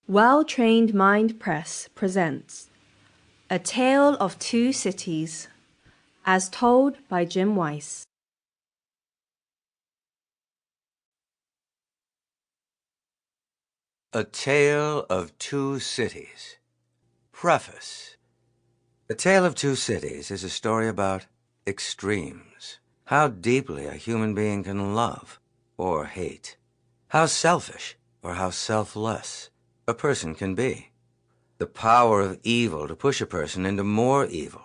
Well-Trained Mind Press presents A Tale of Two Cities, as told by Jim Weiss. A Tale of Two Cities. Preface. A Tale of Two Cities is a story about extremes. How deeply a human being can love or hate. How selfish or how selfless a person can be. The power of evil to push a person into more evil.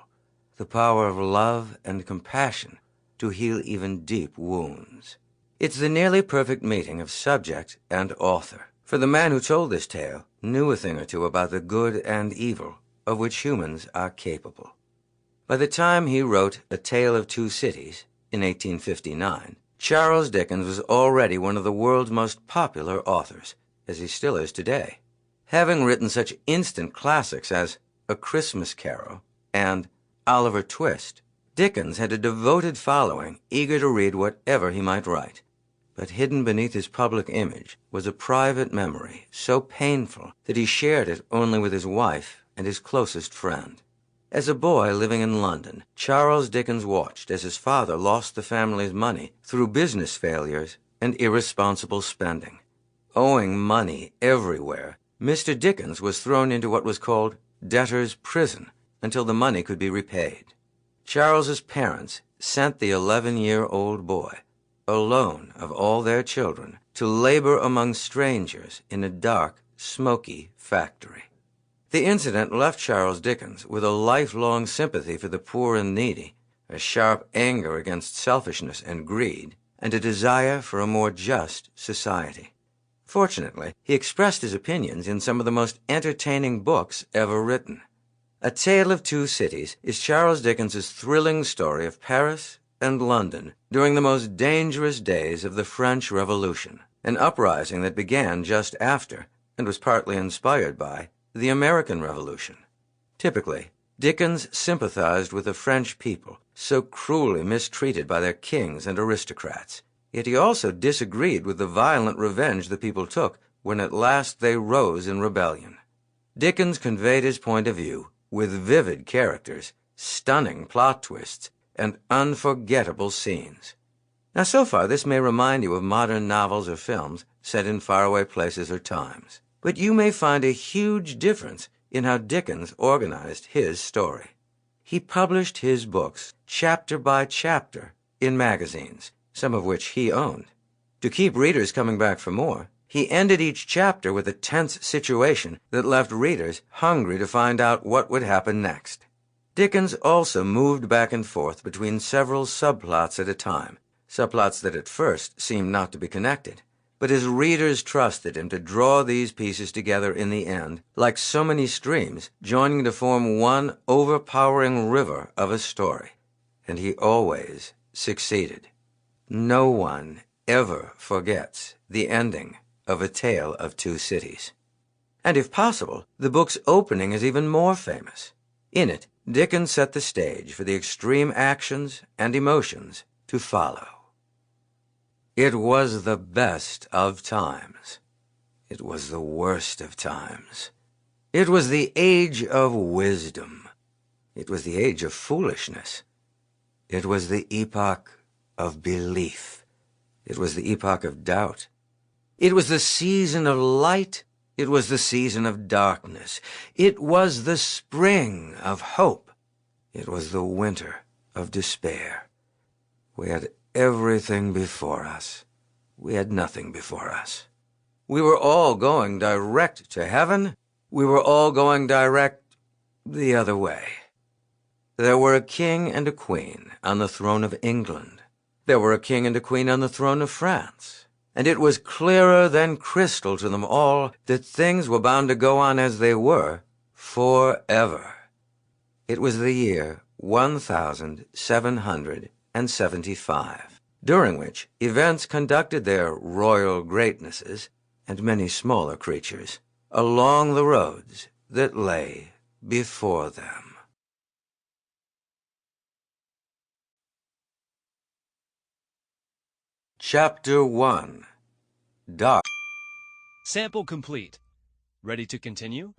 The power of love and compassion to heal even deep wounds. It's the nearly perfect meeting of subject and author. For the man who told this tale knew a thing or two about the good and evil of which humans are capable. By the time he wrote A Tale of Two Cities in 1859, Charles Dickens was already one of the world's most popular authors, as he still is today. Having written such instant classics as A Christmas Carol and Oliver Twist, Dickens had a devoted following eager to read whatever he might write. But hidden beneath his public image was a private memory so painful that he shared it only with his wife and his closest friend. As a boy living in London, Charles Dickens watched as his father lost the family's money through business failures and irresponsible spending. Owing money everywhere, Mr. Dickens was thrown into what was called debtor's prison until the money could be repaid. Charles's parents sent the 11-year-old boy, alone of all their children, to labor among strangers in a dark, smoky factory. The incident left Charles Dickens with a lifelong sympathy for the poor and needy, a sharp anger against selfishness and greed, and a desire for a more just society. Fortunately, he expressed his opinions in some of the most entertaining books ever written. A Tale of Two Cities is Charles Dickens's thrilling story of Paris and London during the most dangerous days of the French Revolution, an uprising that began just after, and was partly inspired by, the American Revolution. Typically, Dickens sympathized with the French people, so cruelly mistreated by their kings and aristocrats, yet he also disagreed with the violent revenge the people took when at last they rose in rebellion. Dickens conveyed his point of view with vivid characters, stunning plot twists, and unforgettable scenes. Now, so far, this may remind you of modern novels or films set in faraway places or times, but you may find a huge difference in how Dickens organized his story. He published his books chapter by chapter in magazines, some of which he owned. To keep readers coming back for more, he ended each chapter with a tense situation that left readers hungry to find out what would happen next. Dickens also moved back and forth between several subplots at a time, subplots that at first seemed not to be connected. But his readers trusted him to draw these pieces together in the end, like so many streams, joining to form one overpowering river of a story. And he always succeeded. No one ever forgets the ending of A Tale of Two Cities. And if possible, the book's opening is even more famous. In it, Dickens set the stage for the extreme actions and emotions to follow. It was the best of times. It was the worst of times. It was the age of wisdom. It was the age of foolishness. It was the epoch of belief. It was the epoch of doubt. It was the season of light. It was the season of darkness. It was the spring of hope. It was the winter of despair. We had everything before us. We had nothing before us. We were all going direct to heaven. We were all going direct the other way. There were a king and a queen on the throne of England. There were a king and a queen on the throne of France. And it was clearer than crystal to them all that things were bound to go on as they were forever. It was the year 1775, during which events conducted their royal greatnesses, and many smaller creatures, along the roads that lay before them. Chapter 1. Dark. Sample complete. Ready to continue?